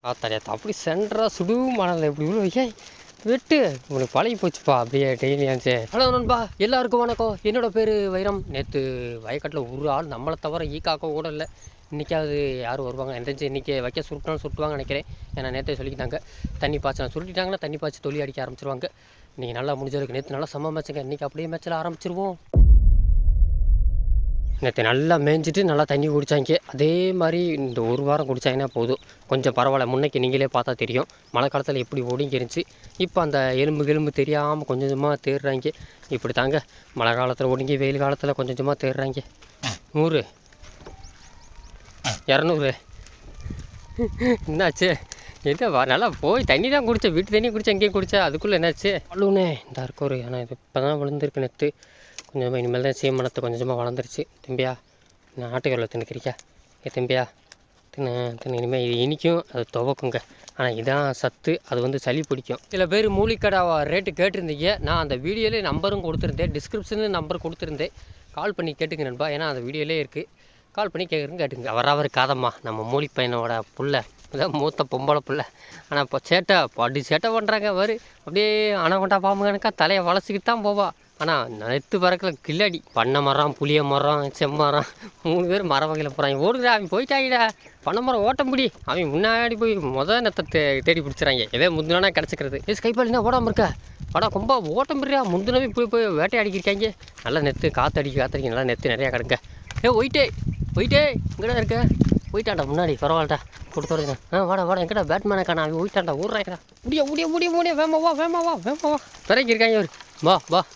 ஆத்தாடியா அப்படி சென்ட்ரா சுடு மணல் எப்படி இவ்வளோ ஏய் வெட்டு உங்களுக்கு பழகி போச்சுப்பா அப்படியே டெய்லியாச்சு. ஹலோ நண்பா, எல்லாருக்கும் வணக்கம். என்னோட பேர் வைரம். நேற்று வயக்காட்டில் ஒரு ஆள் நம்மளை தவிர ஈக்காக்க கூட இல்லை. இன்றைக்காவது யாரும் வருவாங்க எந்திரிச்சு இன்றைக்கி வைக்க சுருட்டினாலும் சுட்டுவாங்க நினைக்கிறேன். ஏன்னா நேற்றே சொல்லிக்கிட்டாங்க தண்ணி பாய்ச்சலாம், சுருட்டிட்டாங்கன்னா தண்ணி பாய்ச்சி தொல்லி அடிக்க ஆரம்பிச்சிருவாங்க. இன்றைக்கி நல்லா முடிஞ்சிருக்கு. நேற்று நல்லா செம்ம மேட்சுங்க. இன்றைக்கி அப்படியே மேட்சில் ஆரம்பிச்சிருவோம். நேற்று நல்லா மேய்ஞ்சிட்டு நல்லா தண்ணி குடித்தாங்க. அதே மாதிரி இந்த ஒரு வாரம் குடித்தாங்கன்னா போதும், கொஞ்சம் பரவாயில்ல. முன்னைக்கு நீங்களே பார்த்தா தெரியும் மழை காலத்தில் எப்படி ஒடுங்கி இருந்துச்சு. இப்போ அந்த எலும்பு தெரியாமல் கொஞ்சம் கொஞ்சமாக தேடுறாங்க. இப்படி தாங்க மழை காலத்தில் ஒடுங்கி வெயில் காலத்தில் கொஞ்சம் கொஞ்சமாக தேடுறாங்க. 100 200 என்னாச்சு? என்ன நல்லா போய் தண்ணி தான் குடித்தேன், வீட்டு தண்ணி குடித்தேன், எங்கேயும் குடித்தேன். அதுக்குள்ளே என்னாச்சு? அழுவுனே இந்த இருக்க ஒரு ஆனால் இது இப்போ தான் விழுந்திருக்கு. நேற்று கொஞ்சமாக இனிமேல் தான் சீமனத்தை கொஞ்சமாக வளர்ந்துருச்சு. தம்பியா நான் ஆட்டுக்கரில் தின்னுக்கிறியா? தம்பியா தின்னு இனிமேல் இது இனிக்கும், அது துவக்குங்க. ஆனால் இதான் சத்து, அது வந்து சளி பிடிக்கும். சில பேர் மூலிக்கடை ரேட்டு கேட்டிருந்தீங்க. நான் அந்த வீடியோலேயே நம்பரும் கொடுத்துருந்தேன், டிஸ்கிரிப்ஷனில் நம்பர் கொடுத்துருந்தேன். கால் பண்ணி கேட்டுங்க நண்பா, ஏன்னா அந்த வீடியோலேயே இருக்குது. கால் பண்ணி கேட்குறேன்னு கேட்டுங்க. அவர் காதம்மா நம்ம மூலி பையனோட புள்ள, இதான் மூத்த பொம்பளை புள்ள. ஆனால் இப்போ சேட்டை பாடி சேட்டை பண்ணுறாங்க. வரு அப்படியே அணகொண்டா பாம்பு கணக்கா தலையை வளச்சிக்கிட்டு தான் போவா. ஆனால் நெத்து பறக்கல கில்லாடி. பண்ணை மரம், புளிய மரம், செம்மரம், 3 பேர் மர வகையில் போகிறாங்க. ஓடுதா அவன் போயிட்டாங்கடா. பண்ணை மரம் ஓட்ட முடி, அவன் முன்னாடி போய் நெத்தை தேடி பிடிச்சிறாங்க. எதோ முந்தினா கிடச்சிக்கிறது. கைப்பாலினா ஓடாமல் இருக்கா? படம் ரொம்ப ஓட்ட முடியா. முந்தினவே போய் வேட்டையாடிக்கிருக்காங்க. நல்லா நெத்து காற்றடிக்க நல்லா நெத்து நிறையா கிடங்க. ஒயிட்டே எங்கடா இருக்க? போயிட்டான்டா முன்னாடி. பரவாயில்லடா கொடுத்துறேன். வாடா எங்கடா பேட்மேனை காணா? அவன் போயிட்டான்டா. ஊர்றாங்கடா. முடிய வேமாவா பிறக்கிருக்காங்க. ஒரு வா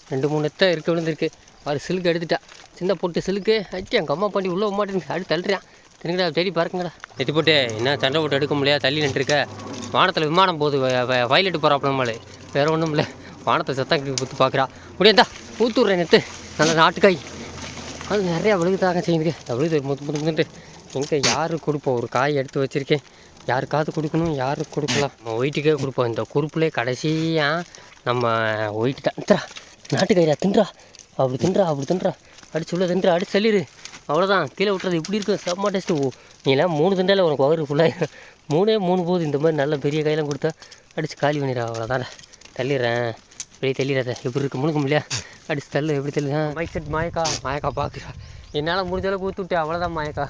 2-3 நெத்தை இருக்கு விழுந்துருக்கு. அவர் சிலுக்கு எடுத்துட்டா. சின்ன போட்டு சிலுக்கு அடிச்சு எங்கள் அம்மா பண்ணி உள்ளே மாட்டேன்னு அடுத்து தள்ளுறான். திருங்கடா தேடி பாருங்கடா. எத்தி போட்டு என்ன சண்டை போட்டு எடுக்க முடியாது, தள்ளி நின்றுருக்க. வானத்தில் விமானம் போகுது, வயலட்டு போகிறாப்புலமாள். வேறு ஒன்றும் இல்லை, வானத்தை சத்தம் குத்து பார்க்குறா. முடியாதா ஊத்துடுறேன் நெத்து நல்லா நாட்டுக்காய். அது நிறையா விழுகுதாங்க செய்யுங்க. விழுது முத்துட்டு எங்கே யாருக்கு கொடுப்போம்? ஒரு காய் எடுத்து வச்சுருக்கேன், யாருக்காவது கொடுக்கணும். யாருக்கு கொடுக்கலாம்? நம்ம ஒயிட்டுக்கே கொடுப்போம். இந்த குறுப்புலே கடைசியாக நம்ம ஒயிட்டு தான் நாட்டுக்காயிரா தின்றா. அப்படி தின்றா அடிச்சு உள்ள தின்றா. அடிச்சு தள்ளிடு, அவ்வளோதான். கீழே விட்டுறது இப்படி இருக்கும். செம்ம டேஸ்ட்டு. நீலாம் 3 திண்டால உனக்கு வகுறு ஃபுல்லாக 3 போகுது. இந்த மாதிரி நல்ல பெரிய கையெல்லாம் கொடுத்தா அடித்து காலி பண்ணிடுறா. அவ்வளோதான் தள்ளிடுறேன். வெளியே தள்ளிடாத. எப்படி இருக்கு முழுக்க முடியல. அடிச்சு தள்ளு. எப்படி தள்ளு? மைக் செட் மாயக்கா பார்க்குறா. என்னால் முடிஞ்ச அளவுக்கு ஊற்றி விட்டேன். அவ்வளோதான் மாயக்கா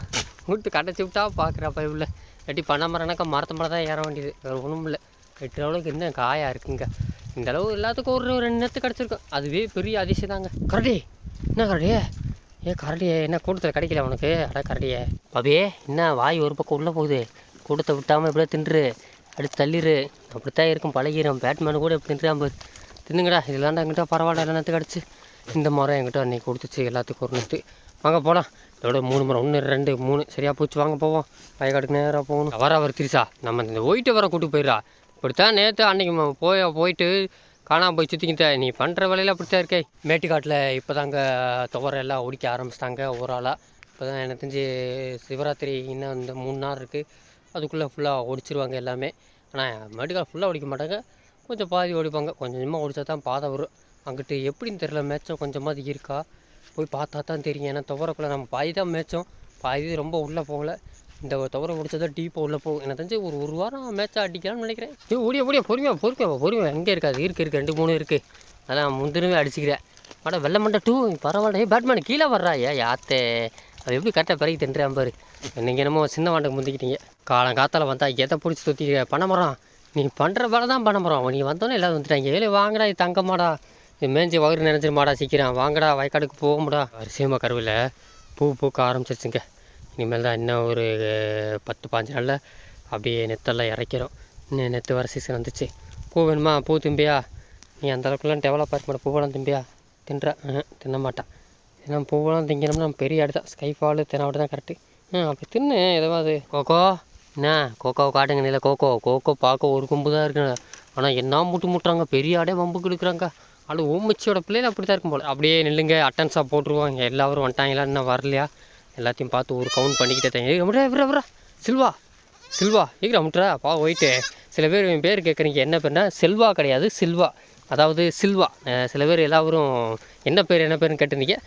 ஊட்டு கடைச்சி விட்டா பார்க்குறா. பைபிள் கட்டி பண்ண மரம்னாக்கா மரத்த மரம் தான் ஏற வேண்டியது, வேறு ஒன்றும் இல்லை. 8 அளவுக்கு என்ன காயாக இருக்குங்க. இந்த அளவு எல்லாத்துக்கும் ஒரு 2 நெத்து கிடச்சிருக்கும். அதுவே பெரிய அதிசயம் தாங்க. கரடி என்ன கரடியே? கரடியே என்ன கூட்டத்தில் கிடைக்கல உனக்கு? கரடியே பாபியே என்ன வாய் ஒரு பக்கம் உள்ளே போகுது. கூட்டத்தை விட்டாமல் எப்படியா தின்று அடித்து தள்ளிடு. அப்படித்தான் இருக்கும், பழகிடும். பேட்மேனு கூட எப்படி தின்றாம்பு தின்னுங்கடா. இதெல்லாம் என்கிட்ட பரவாயில்ல. எல்லா நேரத்து கிடச்சி. இந்த மரம் என்கிட்ட அன்றைக்கி கொடுத்துச்சு எல்லாத்துக்கும் ஒரு நெத்து. வாங்க போகலாம். இதோட 3 மரம், 1 2 3 சரியாக போச்சு. வாங்க போவோம். வயக்காட்டுக்கு நேராக போகணும். அவர் திரிசா நம்ம இந்த ஒயிட்டை வர கூட்டு போயிடா. இப்படித்தான் நேற்று அன்றைக்கி போயிட்டு காணாமல் போய் சுற்றிக்கிட்ட. நீ பண்ணுற வேலையில் அப்படித்தான் இருக்கே. மேட்டுக்காட்டில் இப்போ தாங்க துவரை எல்லாம் ஒடிக்க ஆரம்பிச்சிட்டாங்க ஓராளாக. இப்போ தான் எனக்கு தெரிஞ்சு சிவராத்திரி இன்னும் இந்த 3 நாள் இருக்குது. அதுக்குள்ளே ஃபுல்லாக ஒடிச்சிருவாங்க எல்லாமே. ஆனால் மேட்டுக்காடு ஃபுல்லாக ஒடிக்க மாட்டாங்க, கொஞ்சம் பாதி ஒடிப்பாங்க. கொஞ்சம் கொஞ்சமாக ஒடிச்சா தான் பாதை வரும். அங்கிட்டு எப்படின்னு தெரில, மேட்சம் கொஞ்சமாக அது இருக்கா போய் பார்த்தா தான் தெரியும். ஏன்னா துவரக்குள்ளே நம்ம பாதி தான் மேட்சம், பாதி ரொம்ப உள்ளே போகலை. இந்த துவரை முடிச்சதா டீப்பாக உள்ளே போகும். எனக்கு தெரிஞ்சு ஒரு வாரம் மேட்சாக அடிக்கலாம்னு நினைக்கிறேன். ஓடிய பொறுமையாக எங்கே இருக்காது? இருக்குது 2 3 இருக்குது. அதான் முந்தினவே அடிச்சுக்கிறேன். ஆனால் வெள்ளை மண்டை 2 பரவாயில்ல. பேட்மேன் கீழே வர்றா. யாத்தே அது எப்படி கரெக்டாக பிறகு தின்றான் பாரு. நீங்கள் என்னமோ சின்ன வாண்டை முந்திக்கிட்டீங்க. காலங்காத்தால் வந்தால் எதை பிடிச்சி தொத்தி பண்ண மரம். நீ பண்ணுற வேலை தான் பண்ண மரம். நீங்கள் வந்தோன்னே எல்லோரும் வந்துட்டாங்க. ஏழை வாங்கடா, இது தங்கமாடா, இது மேஞ்சி வயிறு நினைச்சிருமாடா, சீக்கிரம் வாங்கடா, வயக்காடுக்கு போகும்டா. அரிசியமாக கருவில் பூ பூக்க ஆரம்பிச்சிருச்சுங்க. இனிமேல் தான் இன்னும் ஒரு 10-15 நாளில் அப்படியே நெத்தெல்லாம் இறக்கிறோம். இன்னும் நெத்து வர சீசன் வந்துச்சு. பூ வேணுமா? பூ திம்பியா? நீ அந்த அளவுக்குலாம் டெவலப் ஆக மாட்டேன். பூவெல்லாம் திம்பியா? தின்ன மாட்டான். ஏன்னா பூவெல்லாம் திங்கினோம்னா நம்ம பெரிய அடுத்தா ஸ்கைஃபாலு தெனாவோட தான் கரெக்டு. அப்படி தின்னு எதாவது. கோகோ என்ன கோகோவை காட்டுங்க. நில கோகோ பார்க்க ஒரு கொம்பு தான் இருக்குங்க. ஆனால் என்ன முட்டுறாங்க. பெரிய ஆடே வம்புக்கு எடுக்கிறாங்க. அது ஓமிச்சியோட பிள்ளைகள் அப்படி தான் இருக்கும் போல். அப்படியே நில்லுங்க, அட்டன்ஸாக போட்டுருவாங்க. எல்லோரும் வந்துட்டாங்களா, இன்னும் வரலையா எல்லாத்தையும் பார்த்து ஒரு கவுண்ட் பண்ணிக்கிட்டே தான். விரா சில்வா ஏங்கிற முட்றா பா ஒயிட்டு. சில பேர் என் பேர் கேட்குறீங்க, என்ன பேர்னா செல்வா கிடையாது, சில்வா. அதாவது சில்வா. சில பேர் எல்லோரும் என்ன பேருன்னு கேட்டிருந்தீங்க.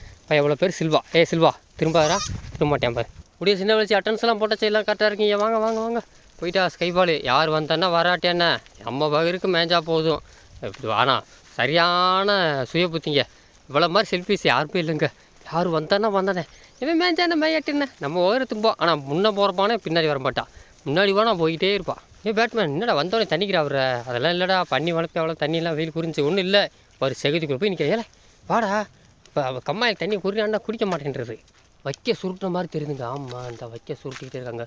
எவ்வளோ பேர் சில்வா. சில்வா திரும்ப மாட்டேன் பாரு. முடிய சின்ன வயசு அட்டன்ஸ்லாம் போட்டாச்சு, எல்லாம் கரெக்டாக இருக்கீங்க. வாங்க போயிட்டா ஸ்கைபால். யார் வந்தான்னா வராட்டேன்னா நம்ம பகருக்கு மேய்ஞ்சா போதும். இப்படி ஆனால் சரியான சுய புத்திங்க. இவ்வளோ மாதிரி செல்ஃபிஸ் யாருமே இல்லைங்க. யார் வந்தானா வந்தானே, இவன் மேய்ஞ்சானே மேயட்டுன்னு நம்ம ஓரத்தும்போம். ஆனால் முன்னே போகிறப்பானே பின்னாடி வரமாட்டான், முன்னாடி போனால் போய்கிட்டே இருப்பான். பேட்மேன் என்னடா வந்தோடனே தண்ணிக்கிறா அவரை? அதெல்லாம் இல்லைடா, பண்ணி வளர்ப்பேன் அவ்வளோ தண்ணியெல்லாம் வெயில் புரிஞ்சு ஒன்றும் இல்லை. ஒரு செகுதிக்குள்ளே போய் நிற்க, ஏல வாடா இப்போ அவள் கம்மாயில் தண்ணி குறியாண்டா குடிக்க மாட்டேன்றது. வைக்க சுருட்டுற மாதிரி தெரியுதுங்க. ஆமாம், இந்த வைக்க சுருட்டிக்கிட்டே இருக்காங்க.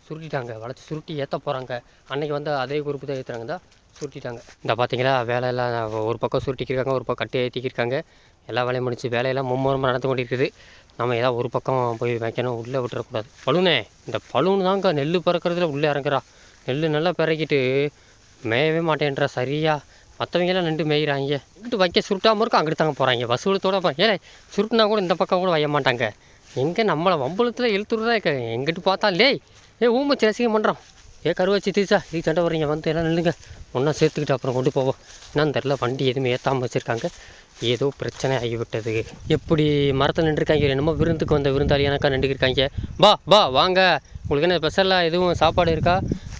சுருட்டிட்டாங்க, வளைச்சி சுருட்டி ஏற்ற போகிறாங்க. அன்றைக்கி வந்து அதே குரூப்பு தான் ஏற்றுறாங்க தான் சுருட்டிட்டாங்க. இந்த பார்த்தீங்களா வேலையெல்லாம் ஒரு பக்கம் சுருட்டிக்கிருக்காங்க, ஒரு பக்கம் கட்டி ஏற்றிக்கிருக்காங்க. எல்லா வேலையும் முடிச்சு வேலையெல்லாம் மும்முரமாக நடந்து கொண்டிருக்குது. நம்ம ஏதாவது ஒரு பக்கம் போய் வைக்கணும், உள்ளே விட்டுறக்கூடாது. பலூனே இந்த பலூன் தாங்க நெல் பறக்கிறதுல உள்ளே இறங்குறா. நெல் நல்லா பிறக்கிட்டு மேயவே மாட்டேன்றா சரியா. மற்றவங்கெல்லாம் நின்று மேய்கிறாங்க. இங்கிட்டு வைக்க சுருட்டாமல் இருக்கும், அங்கிட்டு தாங்க போகிறாங்க வசூலத்தோட. ஏன்னா சுருட்டுனா கூட இந்த பக்கம் கூட வைய மாட்டாங்க. எங்கே நம்மளை வம்பளத்தில் இழுத்துறதா இருக்க. எங்கிட்டு பார்த்தா லேய் ஊமச்சி ரசிகம் பண்ணுறோம். கருவாச்சி தீச்சா இது சண்டை வர்றீங்க, வந்து எல்லாம் நில்லுங்க, ஒன்றா சேர்த்துக்கிட்டு அப்புறம் கொண்டு போவோம். என்னன்னு தெரில, வண்டி எதுவுமே ஏற்றாமல் வச்சுருக்காங்க. ஏதோ பிரச்சனை ஆகிவிட்டது. எப்படி மரத்தில் நின்றுருக்காங்க, என்னமோ விருந்துக்கு வந்த விருந்தாளியானக்கா நின்றுக்கிருக்காங்க. பா வாங்க, உங்களுக்கு என்ன ஸ்பெஷலாக எதுவும் சாப்பாடு இருக்கா?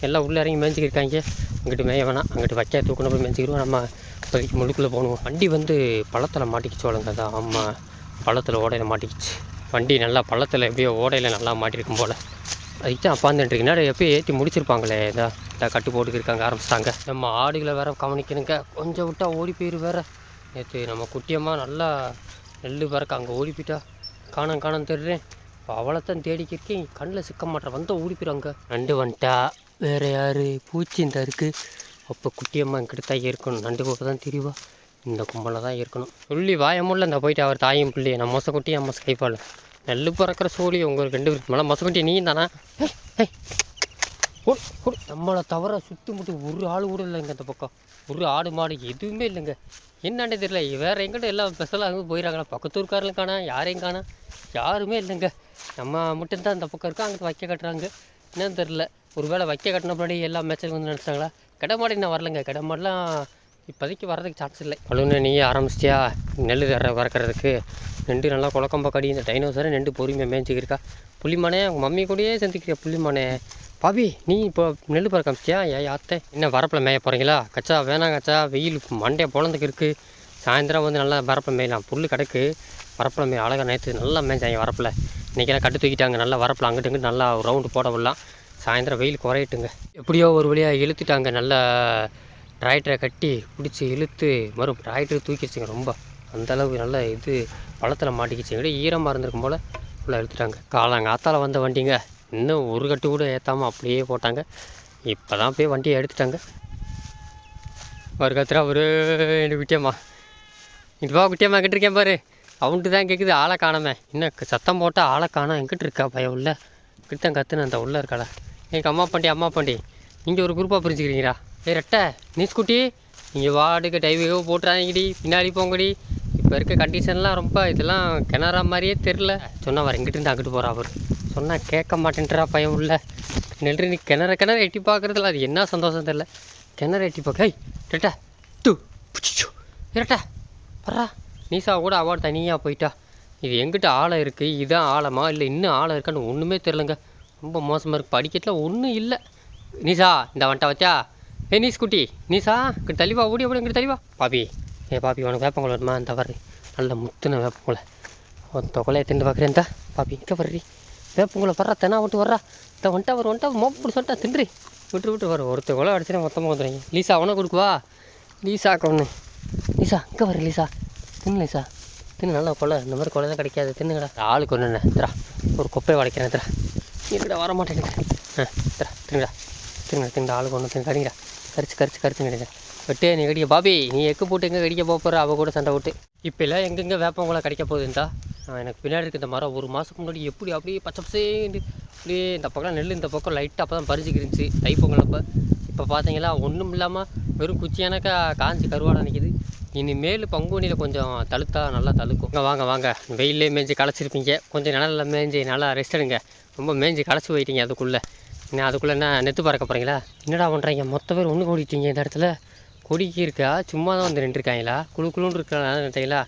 எல்லாம் உள்ளே இறங்கி மேய்ஞ்சிக்கிருக்காங்க. அங்கிட்டு மேய வேணாம், அங்கிட்டு வைக்க தூக்கணும் போய் மேய்ஞ்சிக்கிடுவோம். நம்ம இப்போதைக்கு முழுக்குள்ளே போகணும். வண்டி வந்து பள்ளத்தில் மாட்டிக்கிச்சு வளங்க தான். ஆமாம், பள்ளத்தில் ஓடையில் மாட்டிக்கிச்சு வண்டி. நல்லா பள்ளத்தில் எப்படியோ ஓடையில் நல்லா மாட்டிருக்கும் போல். அதுக்கு தான் அப்பாந்துட்டுருக்கு. நேரம் எப்போயும் ஏற்றி முடிச்சிருப்பாங்களே. இதான் கட்டு போட்டுக்கிருக்காங்க, ஆரம்பிச்சிட்டாங்க. நம்ம ஆடுகளை வேறு கவனிக்கணுங்க. கொஞ்சம் விட்டால் ஓடி போயிரு வேறு. நேற்று நம்ம குட்டியம்மா நல்லா நெல் பறக்க அங்கே ஓடி போயிட்டா. காணம் தெரிறேன். இப்போ அவளைத்தான் தேடிக்கிருக்கேன், கண்ணில் சிக்க மாட்டேன். வந்தால் ஓடி போயிடுவாங்க. நண்டு வந்துட்டா, வேறு யார் பூச்சி இந்த இருக்குது. அப்போ குட்டியம்மா என்கிட்ட தான் இருக்கணும். நண்டு கூட தான் தெரியவா, இந்த கும்பலில் தான் இருக்கணும். சொல்லி வாயமுள்ள இந்த போயிட்டு அவர் தாயும் பிள்ளையை நம்ம மொசக்குட்டி அம்மா ஸ்கைப்பால் நெல் பறக்கிற சோழி உங்களுக்கு 2 பேருக்கு மேலே மொசக்குட்டி நீயும் தானே. நம்மளை தவிர சுற்றி முட்டு ஒரு ஆள் கூட இல்லைங்க. இந்த பக்கம் ஒரு ஆடு மாடு எதுவுமே இல்லைங்க. என்னன்னே தெரியல. வேறு எங்கிட்ட எல்லாம் ஸ்பெஷலாக போயிடறாங்களா? பக்கத்தூர்காரில் காணா, யாரையும் காணா, யாருமே இல்லைங்க. நம்ம மட்டும்தான் இந்த பக்கம் இருக்கா. அங்கிட்டு வைக்க கட்டுறாங்க. என்னன்னு தெரில. ஒரு வேளை வைக்க கட்டின பின்னாடி எல்லா மேட்சும் வந்து நினச்சாங்களா? கடமாடு இன்னும் வரலைங்க. கடமாடெலாம் இப்போதைக்கு வரதுக்கு சான்ஸ் இல்லை. பலூனை நீயே ஆரம்பிச்சிட்டியா நெல் வறக்கிறதுக்கு? நெண்டு நல்லா குழக்கம்பா கடி. இந்த டைனோசரை நெண்டு பொறுமையாக மேய்ச்சிக்கிருக்கா. புள்ளிமானே உங்கள் மம்மி கூடயே செஞ்சுக்கிறியா? புள்ளிமானே பாபி நீ இப்போ நெல் பறக்க ஆரம்பிச்சிட்டியா? யாத்தே என்ன வரப்பில் மேய போகிறீங்களா? கச்சா வேணாம் கச்சா, வெயில் மண்டையை பொழந்துக்கு இருக்குது. சாயந்தரம் வந்து நல்லா வரப்பில் மேயலாம். புல் கிடக்கு, வரப்பில் மேய அழகாக நேற்று நல்லா மேய்ச்சாங்க வரப்பில். இன்றைக்கெல்லாம் கட்டு தூக்கிட்டாங்க. நல்லா வரப்பில் அங்கிட்டு இங்கிட்டு நல்லா ரவுண்டு போட விடலாம். சாயந்தரம் வெயில் குறையிட்டுங்க. எப்படியோ ஒரு வழியாக இழுத்துட்டாங்க. நல்லா டிராக்டரை கட்டி பிடிச்சி இழுத்து டிராக்டர் தூக்கிடுச்சுங்க. ரொம்ப அந்தளவுக்கு நல்லா இது பழத்தில் மாட்டிக்கிச்சுங்க. ஈரமாக இருந்திருக்கும் போல் ஃபுல்லாக இழுத்துட்டாங்க. காலங்காத்தால் வந்த வண்டிங்க, இன்னும் ஒரு கட்டு கூட ஏற்றாமல் அப்படியே போட்டாங்க. இப்போ தான் போய் வண்டியை எடுத்துட்டாங்க. ஒரு கத்துறா ஒரு எனக்கு குட்டியம்மா, இதுவா குட்டியம்மா எங்கிட்டிருக்கேன் பாரு. அவன்ட்டு தான் கேட்குது, ஆளை காணாமே. இன்னும் சத்தம் போட்டால் ஆளை காணோம். எங்கிட்ட இருக்கா பையன்? உள்ள கிட்டதான் கத்துன்னு அந்த உள்ளே இருக்காளா? எனக்கு அம்மா பாண்டி நீங்கள் ஒரு குரூப்பாக பிரிஞ்சுக்கிறீங்களா? ரெட்டை நீ ஸ்கூட்டி நீங்கள் வார்டுக்கு டைவிகோ போட்டுறாங்கடி, பின்னாடி போங்கடி. இப்போ இருக்க கண்டிஷன்லாம் ரொம்ப இதெல்லாம் கிணறா மாதிரியே தெரில. சொன்னால் வர எங்கிட்ட இருந்து அங்கிட்டு போகிறா. அவர் சொன்னால் கேட்க மாட்டேன்றா பையன். உள்ள நெல்று நீ கிணற எட்டி பார்க்குறதுல அது என்ன சந்தோஷம் தெரில. கிணற எட்டி பார்க்க ரெட்டா ரெட்டா வர்றா. நீசா கூட அவார்டு தனியாக போயிட்டா. இது எங்கிட்ட ஆழம் இருக்குது, இதுதான் ஆழமா இல்லை இன்னும் ஆழம் இருக்கான்னு ஒன்றுமே தெரிலங்க. ரொம்ப மோசமாக இருக்குது. படிக்கட்டில் ஒன்றும் இல்லை. நீசா இந்த வந்துட்டா வச்சா. நீ ஸ்கூட்டி நீசா இங்கிட்ட தள்ளிவா, ஓடி இங்கிட்ட தள்ளிவா. பாப்பி பாப்பி உனக்கு வேப்பங்குளம் வருமா? இந்த வர்றி நல்ல முத்துன வேப்பங்குளை தொகலையை திண்டு பார்க்குறேன். இந்த பாப்பி இங்கே வர்றி வேப்பங்குளை வர்றா. தெனா விட்டு வர்றா. இந்த வந்துட்டா மோப்படி சொல்லிட்டா தின்றி விட்டு வர. ஒருத்த கொலை அடிச்சுனா மொத்தமாக வந்துடுறீங்க. லீசா உனக்கு கொடுக்குவா? லீசாக்கு ஒன்று. லீசா இங்கே வர்ற. லீசா தின்னு. லீசா தின்னு நல்லா கொலை. இந்த மாதிரி கொலை தான் கிடைக்காது. தின்னுங்கடா. ஆளுக்கு ஒன்று திரா ஒரு குப்பையை வளைக்கிறேன். திரா இருக்கடா வர மாட்டேங்க. திரா தின்னுடா ஆளுக்கு ஒன்று தின்னு கடிங்கடா. கரிச்சு கிடையாது வெட்டே நீ கடிக்க. பாபி நீ எக்கு போட்டு எங்கே கடிக்க போகிற? அவள் கூட சண்டை விட்டு இப்போ இல்லை எங்கெங்கே வேப்பங்குளை கிடைக்க போகுதுண்டா. எனக்கு பின்னாடி இருக்க இந்த மரம் ஒரு மாதத்துக்கு முன்னாடி எப்படி அப்படியே பச்சை பசேண்டு அப்படியே இந்த பக்கம் நெல், இந்த பக்கம் லைட்டாக அப்போ தான் பறிச்சுக்கிருந்துச்சு தைப்பொங்கல் அப்போ. இப்போ பார்த்தீங்களா ஒன்றும் இல்லாமல் வெறும் குச்சியானக்கா காஞ்சி கருவாடை நிற்கிது. இனிமேல் பங்குனியில் கொஞ்சம் தழுத்தா நல்லா தழுக்கும். வாங்க வெயிலே மேய்ஞ்சி களைச்சிருப்பீங்க. கொஞ்சம் நிழலில் மேய்ஞ்சி நல்லா ரெஸ்ட் எடுங்க. ரொம்ப மேய்ஞ்சி களைச்சி போயிட்டீங்க. அதுக்குள்ளே என்ன நெத்து பறக்க போகிறீங்களா? என்னடா பண்ணுறீங்க? மொத்த பேர் ஒன்று கூடிட்டீங்க. இந்த இடத்துல கொடிக்கு இருக்கா? சும்மா தான் வந்து நின்றுருக்காங்களா? குழுன்னு இருக்காங்களா?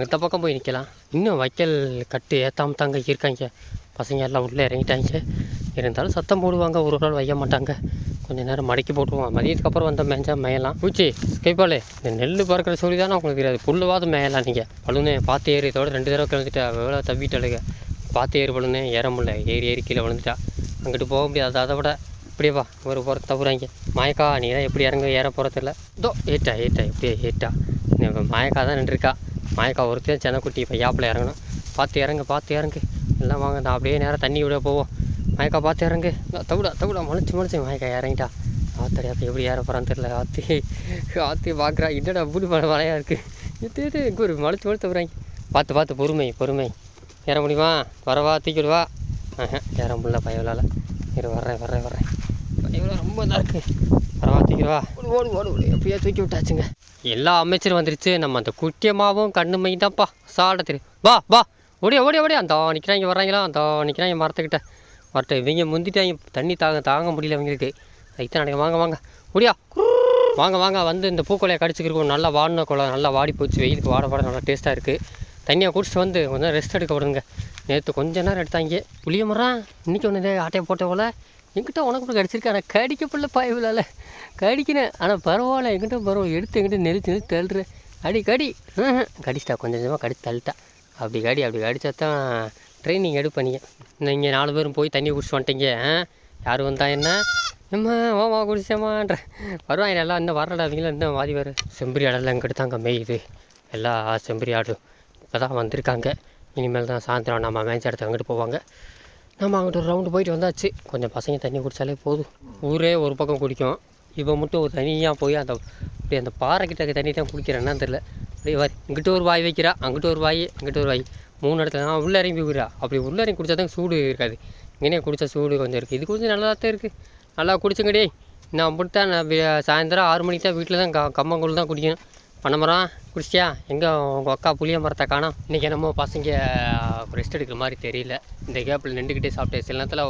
அந்த பக்கம் போய் நிற்கலாம். இன்னும் வைக்கல் கட்டு ஏற்றாம தாங்க இருக்காங்க. பசங்க எல்லாம் உள்ளே இறங்கிட்டாங்க. இருந்தாலும் சத்தம் போடுவாங்க, ஒரு நாள் வைக்க மாட்டாங்க. கொஞ்சம் நேரம் மடக்கி போட்டுருவோம். மதியத்துக்கு அப்புறம் வந்த மேய்ஞ்சா மேயலாம். பூச்சி கைப்பாலே, இந்த நெல் பறக்கிற சொல்லி தானே உங்களுக்கு தெரியாது. புல்லுவாது மேயலாம். நீங்கள் பழுனே பார்த்து ஏறி இதோட 2 தடவை கிளந்துட்டா எவ்வளோ தவிட்டாளுங்க. பார்த்து ஏறி பழுனே ஏற முடியல, ஏறி கீழே விழுந்துட்டா. அங்கிட்டு போக முடியாது. அதை விட இப்படியே வா, ஒரு போகிற தப்புறாங்க. மாயக்கா நீ தான் எப்படி இறங்க ஏற போகிறதில்ல. இதோ ஏட்டா எப்படியே ஏட்டா. மாயக்கா தான் நின்றுருக்கா. மாயக்கா ஒருத்தர் சென்னக்குட்டி இப்போ யாப்பில் இறங்கணும். பார்த்து இறங்கு எல்லாம் வாங்க. நான் அப்படியே நேரம் தண்ணி விட போவோம். மாயக்கா பார்த்து இறங்கு. தவிடா முளைச்சி மாயக்கா இறங்கிட்டா. ஆத்தடி அப்போ எப்படி ஏற போகிறான்னு தெரியல. ஆத்தி பார்க்குறா. என்னடா அப்படி மழையாக இருக்குது. எங்கே ஒரு முளைச்சி தவிராங்க. பார்த்து பொறுமை ஏற முடியுமா? வரவா தூக்கிடுவா. ஏற முடியல பயவிலால். வர்றேன். பயவில ரொம்ப இதாக இருக்குது. வரவா தூக்கிடுவா. ஓடு எப்படியா தூக்கி விட்டாச்சுங்க. எல்லா அமைச்சரும் வந்துருச்சு. நம்ம அந்த குட்டியமாவும் கண்ணு மை தான்ப்பா சாட தெரியும். வா ஓடியா அந்த நிற்கிறாங்க வர்றாங்களா. அந்த நிற்கிறாங்க மரத்துக்கிட்ட. வரட்டும், இவங்க முந்திட்டாங்க. தண்ணி தாங்க முடியல அவங்களுக்கு. ரைத்தான் நடக்க. வாங்க ஓடியா. வாங்க வந்து இந்த பூக்கொலையை கடிச்சிக்கிருக்கோம். நல்லா வாடின கொலை நல்லா வாடி போச்சு. வெயிலுக்கு வாட நல்லா டேஸ்ட்டாக இருக்குது. தண்ணியை குடிச்சிட்டு வந்து கொஞ்சம் ரெஸ்ட் எடுக்க விடுங்க. நேற்று கொஞ்ச நேரம் எடுத்தாங்க. புளிய மரம் இன்றைக்கி ஒன்று ஆட்டையை போட்ட போல். எங்கிட்ட உனக்கு கூட கடிச்சிருக்கு. ஆனால் கடிக்கப்படல பாயவில்ல. கடிக்கினேன் ஆனால் பரவாயில்ல. எங்கிட்ட பரவாயில்ல. எடுத்து எங்கிட்ட நெரிச்சு தள்ளுற. கடி கடிச்சிட்டா. கொஞ்சமாக கடிச்சு தள்ளிட்டா. அப்படி கடிச்சா தான் ட்ரைனிங் எடுப்பீங்க. நீங்கள் 4 பேரும் போய் தண்ணி குடிச்சிட்டு வந்துட்டீங்க. யார் வந்தா என்ன ஓமா குடிச்சேம்மான்ற வருவாங்க. எல்லாம் இன்னும் வரடா. அவங்களும் இன்னும் வாதி வேறு. செம்பரி ஆடெல்லாம் எங்கிட்ட தாங்க மேயுது. எல்லா செம்பரி ஆடும் இப்போ தான் வந்திருக்காங்க. இனிமேல் தான் சாயந்தரம் நம்ம மேய்ச்ச இடத்துக்கு அங்கிட்டு போவாங்க. நம்ம அங்கிட்ட ஒரு ரவுண்டு போயிட்டு வந்தாச்சு. கொஞ்சம் பசங்க தண்ணி குடித்தாலே போதும். ஊரே ஒரு பக்கம் குடிக்கும். இப்போ மட்டும் ஒரு தனியாக போய் அப்படி அந்த பாறைக்கிட்ட தண்ணி தான் குடிக்கிறேன்னா தெரில. அப்படியே வாரி இங்கிட்ட ஒரு வாய் வைக்கிறா, அங்கிட்ட ஒரு வாய் 3 இடத்துல நான் உள்ளே இறங்கி போய்க்கிறா. அப்படி உள்ளே இறங்கி குடித்தா தான் சூடு இருக்காது. இங்கேயே குடித்தா சூடு கொஞ்சம் இருக்குது. இது கொஞ்சம் நல்லா தான் இருக்குது. நல்லா குடிச்சுங்கடி. நான் அப்படித்தான். நான் சாயந்தரம் 6 மணிக்கு தான் வீட்டில் தான் கம்மங்கூழ் தான் குடிக்கணும். பனைமரம் குடிச்சியா? எங்கே உங்கள் அக்கா புளிய மரத்தை காணோம். இன்றைக்கி என்னமோ பசங்க ரெஸ்ட் எடுக்கிற மாதிரி தெரியல. இந்த கேப்பில் நின்றுக்கிட்டே சாப்பிட்டேன். சில நேரத்தில்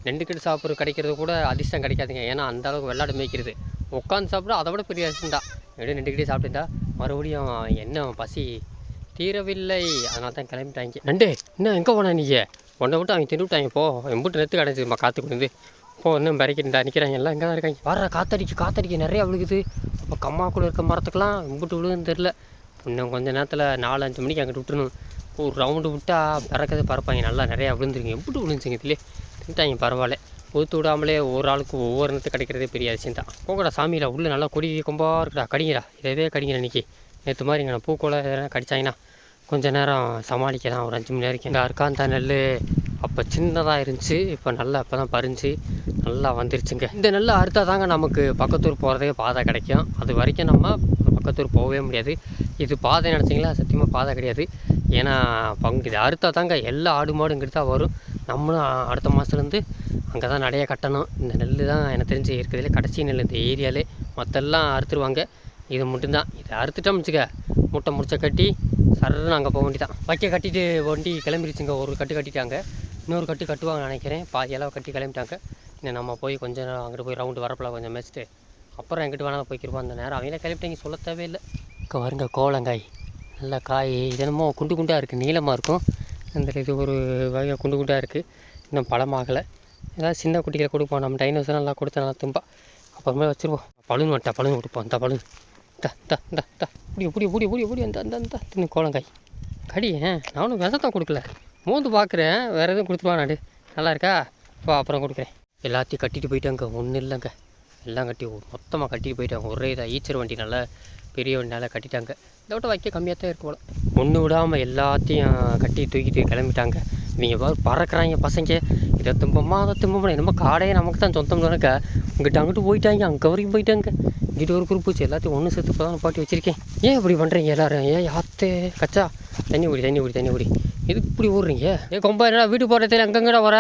நின்றுக்கிட்டு சாப்பிட்றது கிடைக்கிறது கூட அதிர்ஷ்டம் கிடைக்காதுங்க. ஏன்னா அந்த அளவுக்கு வெள்ளாடு மேய்க்கிறது. உட்காந்து சாப்பிட்ற அதை விட பெரிய அதிர்ஷ்டம் தான். எப்படியும் நின்றுக்கிட்டே சாப்பிட்டுருந்தா மறுபடியும் என்ன பசி தீரவில்லை. அதனால தான் கிளம்பிட்டாங்க. நண்டு இன்னும் எங்கே போனா நீங்கள்? ஒன்றை விட்டு அவங்க தின்னு விட்டாங்க. போ எம்பிட்டு நெத்து கிடச்சிருமா காற்று கொடுந்து. இப்போ இன்னும் பறக்கிட்டா நிற்கிறாங்க. எல்லாம் எங்கே தான் இருக்காங்க. வர காத்தடிக்க நிறையா விழுகுது. அப்போ கம்மாக்குள்ளே இருக்க மரத்துக்கெல்லாம் எம்பிட்டு விழுகுன்னு தெரில. இன்னும் கொஞ்சம் நேரத்தில் 4-5 மணிக்கு அங்கிட்டு விட்டுணும். ஒரு ரவுண்டு விட்டால் பறக்கிறது பறப்பாங்க. நல்லா நிறையா விழுந்துருங்க. எம்பிட்டு விழுந்துச்சிங்க இதுலேயே தின்ட்டாங்க. பரவாயில்ல. ஊற்று விடாமலே ஒவ்வொரு ஆளுக்கு ஒவ்வொரு நேரத்து கிடைக்கிறதே பெரிய அதிசயம் தான். போகடா சாமியில் உள்ளே நல்லா கொடி கொம்பாக இருக்குடா. கடிங்கடா. இதே கடிங்கிற இன்றைக்கி. நேற்று மாதிரி நான் பூக்கோலை எதனா கடிச்சாங்கன்னா கொஞ்சம் நேரம் சமாளிக்கலாம். ஒரு 5 மணி நேரம் இங்கே இருக்காந்த நெல் அப்போ சின்னதாக இருந்துச்சு. இப்போ நல்லா இப்போ தான் பறிஞ்சு நல்லா வந்துருச்சுங்க. இந்த நெல் அறுத்தா தாங்க நமக்கு பக்கத்தூர் போகிறதே பாதை கிடைக்கும். அது வரைக்கும் நம்ம பக்கத்தூர் போகவே முடியாது. இது பாதை நினச்சிங்களா? சத்தியமாக பாதை கிடையாது. ஏன்னா இது அறுத்தா தாங்க எல்லா ஆடு மாடு இங்கிட்டு தான் வரும். நம்மளும் அடுத்த மாதத்துலேருந்து அங்கே தான் நிறைய கட்டணும். இந்த நெல் தான் எனக்கு தெரிஞ்சு இருக்கிறதுலே கடைசி நெல் இந்த ஏரியாலே. மற்றெல்லாம் அறுத்துருவாங்க. இது மட்டும்தான். இதை அறுத்துட்டோம்னு வச்சுக்க முட்டை முடிச்ச கட்டி சர்ன்னு அங்கே போக வேண்டியதான். வைக்க கட்டிட்டு வண்டி கிளம்பிடுச்சுங்க. ஒரு கட்டு கட்டிட்டாங்க. இன்னொரு கட்டு கட்டுவாங்க நினைக்கிறேன். பாதி அளவு கட்டி கிளம்பிட்டாங்க. இன்னும் நம்ம போய் கொஞ்சம் நேரம் அங்கிட்டு போய் ரவுண்டு வரப்பில் கொஞ்சம் மேய்ச்சிட்டு அப்புறம் எங்கிட்ட வேணாலும் போய்க்கிருப்போம். அந்த நேரம் அவங்களே கிளம்பிட்டாங்க. சொல்ல தேவையில்லை. வருங்க கோலங்காய் நல்ல காய். இது என்னமோ குண்டாக இருக்குது. நீளமாக இருக்கும். அந்த இது ஒரு வகை குண்டாக இருக்குது. இன்னும் பழமாகலை. ஏதாவது சின்ன குட்டிகளை கொடுப்போம். நம்ம டைனோசர் நல்லா கொடுத்தா நல்லா தும்பா. அப்புறமே வச்சுருவோம். பழுன்னு கொடுப்போம். அந்த பழுன் புடி அந்த தின்னு கோலங்காய் கடி. நானும் விஷத்தான் கொடுக்கல. மோந்து பார்க்குறேன். வேறு எதுவும் கொடுத்துருவான். நல்லா இருக்கா? இப்போ அப்புறம் கொடுக்குறேன். எல்லாத்தையும் கட்டிட்டு போயிட்டாங்க. ஒன்றும் இல்லைங்க. எல்லாம் கட்டி மொத்தமாக கட்டிட்டு போயிட்டாங்க. ஒரே இதாக ஈச்சர் வண்டி நல்லா பெரிய வண்டினால கட்டிட்டாங்க. இதை விட வைக்க கம்மியாக தான் இருக்கும் போல. ஒன்று விடாமல் எல்லாத்தையும் கட்டி தூக்கிட்டு கிளம்பிட்டாங்க. இவங்க பறக்கிறாங்க பசங்க. இதை தும்பமா அதை தும்பமா என்னமோ காடையே நமக்கு தான் சொந்தம் தானக்க. இங்கிட்ட அங்கிட்டு போயிட்டாங்க. அங்கே வரைக்கும் போயிட்டாங்க. இங்கிட்ட ஒரு குரூப் போச்சு. எல்லாத்தையும் ஒன்று சேர்த்து இப்போ தான் பாட்டி வச்சுருக்கேன். ஏன் இப்படி பண்ணுறீங்க எல்லோரும்? ஏன் யாத்தே கச்சா தண்ணி ஊடி எதுக்கு இப்படி ஓடுறீங்க? கொம்பா என்னடா வீட்டுக்கு போகிறதுல அங்கங்கடா வர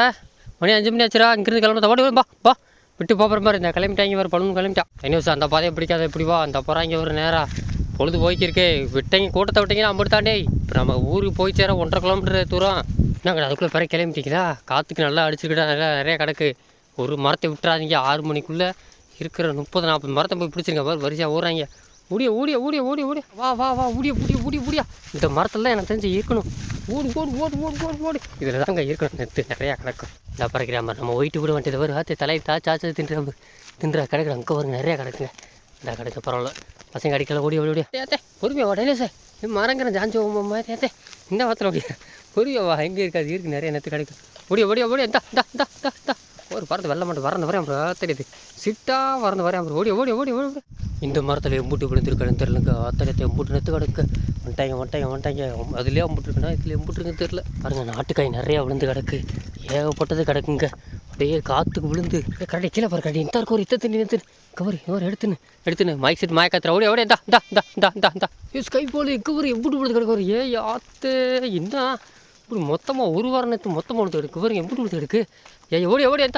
மணி 5 மணி ஆச்சுரா. இங்கிருந்து கிளம்ப ஓடி வா விட்டு போகிற மாதிரி இந்த கிளம்பிட்டாங்க. வேறு பழமும் கிளம்பிட்டான். தனிவசம் அந்த பாதையை பிடிக்காத இப்படி வா. அந்த போகிறாங்க ஒரு நேராக பொழுது போய்க்கிருக்கு. விட்டீங்க கூட்டத்தை விட்டீங்கன்னா அம்பிடுத்தாண்டே. இப்போ நம்ம ஊருக்கு போய் சேர 1.5 கிலோமீட்டர் தூரம். என்னங்கடா அதுக்குள்ளே பிறகு கிளம்பிட்டீங்களா? காற்றுக்கு நல்லா அடிச்சுக்கிட்டா நிறையா கிடக்கு. ஒரு மரத்தை விட்டுறாதீங்க. 6 மணிக்குள்ளே இருக்கிற 30-40 மரத்தை போய் பிடிச்சிருங்க. வரிசையாக ஓடுறாங்க. ஊடியா வா ஊடியா இந்த மரத்துலாம் எனக்கு தெரிஞ்சு இருக்கணும். ஓடு ஓடு ஓடு ஓடு ஓடு ஓடு. இதில் தாங்க இருக்கணும் நெத்து நிறையா கிடக்கும். இந்த பறக்கிறாம நம்ம ஒயிட்டு விட வந்துட்டு வரும் ஆற்று தலையை சாச்சு தின்றா கிடக்குற அங்கே வரும் நிறையா கிடக்குங்க. இந்த கிடக்கு பரவாயில்ல. பசங்க அடிக்கல ஓடி ஓடி ஓடி ஏத்தே பொறுமையா உடனே சார் மரங்கிற ஜாஞ்சி மாதிரி ஏத்தே இந்த வாரத்தில் ஓடி பொறுமையா வா எங்கே இருக்காது இருக்குது நிறைய நெத்து கிடைக்கும். ஓடிய ஓடிய ஓடிய இந்தா இந்தா இந்தா இந்தா இந்தா ஒரு பறந்து வெள்ள மாட்டு வரந்து வரேன் அப்புறம் தெரியுது சிட்டாக வரந்து வரேன் அப்புறம் ஓடிய ஓடிய ஓடி ஓடி. இந்த மரத்தில் எம்பூட்டு விழுந்துருக்கேன்னு தெரிலங்க. ஆத்தரியத்தை எம்பூட்டு நெத்து கிடக்கு. வந்துட்டாங்க அதுலேயே எம்பூட்டுருக்குன்னா இதில் எம்பூட்டுருக்குன்னு தெரில. பாருங்கள் நாட்டுக்காய் நிறையா விழுந்து கிடக்கு. ஏகப்பட்டது கிடக்குங்க. அப்படியே காற்றுக்கு விழுந்து கடை கீழே பாரு கடை இந்த இருக்கும் ஒரு இத்த தண்ணி நிறுத்து கவரி இவர் எடுத்துன்னு மைக் செட் மாயக்காத்திர ஓடிய ஓடிய தா ஸ்கை போல் கவரி எம்பூட்டு விழுந்து கிடக்கு. ஏ ஆத்து என்ன இப்படி மொத்தமாக ஒரு வாரம் நேற்று மொத்தமாக விழுந்து கிடக்கு. கவரி எம்பூட்டு விழுந்து கிடக்கு. ஓடிய ஓடிய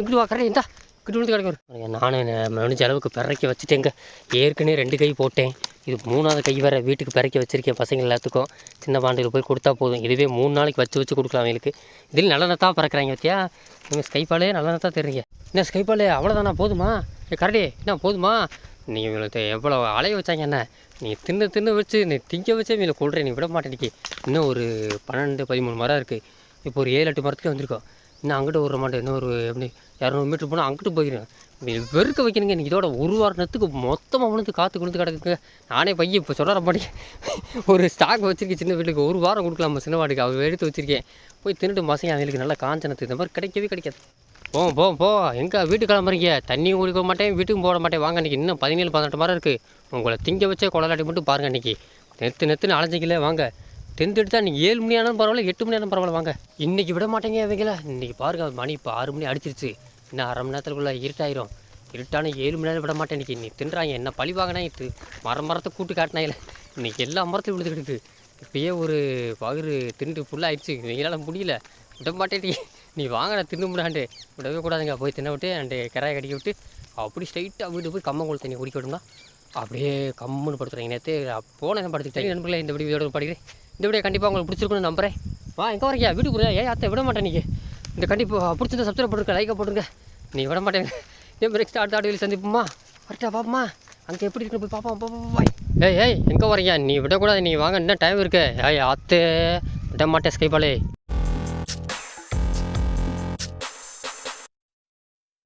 இப்படி வா கடை இந்தா கிட்ட விழுந்து கிடக்கு. நானும் முடிஞ்ச அளவுக்கு பிறக்கி வச்சுட்டேங்க. ஏற்கனவே 2 கை போட்டேன். இது 3ஆவது கை வேறு வீட்டுக்கு பிறக்கி வச்சுருக்கேன். பசங்க எல்லாத்துக்கும் சின்ன பாண்டியில் போய் கொடுத்தா போதும். இதுவே 3 நாளைக்கு வச்சு கொடுக்கலாம் அவங்களுக்கு. இதில் நல்லெண்ணத்தான் பறக்கிறாங்க பற்றியா நீங்கள் ஸ்கைப்பாலே நல்லெண்ணத்தான் தெரியுங்க. என்ன ஸ்கைப்பாலே அவ்வளோதானா போதுமா கரடி என்ன போதுமா? நீங்கள் இவங்களுக்கு எவ்வளோ அலைய வச்சாங்க என்ன நீ தின்னு வச்சு நீ திங்க வச்சே இவங்களை கொள்றேன். நீ விட மாட்டேனிக்கு. இன்னும் ஒரு 12-13 மரம் இருக்குது. இப்போ ஒரு 7-8 மரத்துக்கு வந்திருக்கோம். இன்னும் அங்கிட்ட விட்ற மாட்டேன். இன்னும் ஒரு எப்படி 200 மீட்டர் போனால் அங்கிட்டு போயிடுவேன். வெறுக்க வைக்கணுங்க. இன்றைக்கி இதோட ஒரு வாரம் நேரத்துக்கு மொத்தமாக விழுந்து காற்று விழுந்து கிடக்குங்க. நானே பையன் இப்போ சொல்கிற மாட்டேன். ஒரு ஸ்டாக் வச்சுருக்கேன் சின்ன வீட்டுக்கு. ஒரு வாரம் கொடுக்கலாமா சின்ன வாட்டுக்கு அவர் எடுத்து வச்சுருக்கேன். போய் தின்னுட்டு மாசங்க அவங்களுக்கு நல்லா காஞ்சனத்து இந்த மாதிரி கிடைக்கவே கிடைக்காது. போ எங்கே வீட்டுக்கு கிளம்புறீங்க? தண்ணியும் குடிக்க மாட்டேன் வீட்டுக்கும் போட மாட்டேன். வாங்க இன்றைக்கி இன்னும் 17-18 மரம் இருக்குது. உங்களை திங்க வச்சே கொடலாட்டி மட்டும் பாருங்கள். இன்றைக்கி நெத்துன்னு அலைஞ்சிக்கல வாங்க. டென்த்து தான் நீங்கள் 7 மணி ஆனாலும் பரவாயில்ல 8 மணி ஆனாலும் பரவாயில்ல வாங்க. இன்றைக்கி விட மாட்டேங்க அவங்கள. இன்றைக்கி பாருங்கள் மணி இப்போ 6 மணி அடிச்சிருச்சு. இன்னும் அரை மணி நேரத்துக்குள்ளே இருட்டாயிரும். இருட்டான 7 மணி நேரம் விட மாட்டேன். இன்றைக்கி நீ தின்றாங்க என்ன பழி வாங்கினா இது மரத்தை கூட்டு காட்டினாங்களே. இன்றைக்கி எல்லா மரத்தையும் விழுந்துக்கிட்டு இப்போயே ஒரு பகிர் தின்ட்டு ஃபுல்லாக ஆயிடுச்சு. எங்களால் முடியல விட மாட்டேன். நீ வாங்கின தின்னு முடியாண்டு விடவே கூடாதுங்க. போய் தின்ன விட்டு அண்டு கரையை கடிக்க விட்டு அப்படி ஸ்ட்ரைட்டாக வீட்டு போய் கம்மங்கூழ் தண்ணி குடிக்க விட்டோம்னா அப்படியே கம்முன்னு படுத்துறாங்க. நேற்று போனேன் படுத்துக்கிட்டேன். நண்பர்களே இந்த வீடியோட படிக்கிறேன். இந்த வீடியோ கண்டிப்பாக உங்களுக்கு பிடிச்சிருக்குன்னு நம்புறேன். வா எங்கே வரீங்க வீட்டுக்கு போறியா? ஏன் அத்தை விட மாட்டேன். நீங்கள் இந்த கண்டிப்பாக பிடிச்சிருந்தா சப்ஸ்கிரைப் பண்ணுங்க லைக்கை போட்டுருங்க. நீ விட மாட்டேங்க. இதே மாதிரி நெக்ஸ்ட் அடுத்த ஆடியோவில் சந்திப்போம்மா. கரெக்டாக பாப்போம்மா அங்கே எப்படி இருக்குன்னு போய் பார்ப்போம். ஏய் எங்கே வரீங்க? நீ விடக்கூடாது. நீ வாங்க இன்னும் டைம் இருக்கு. அத்தை விட மாட்டேன் ஸ்கைபாலே.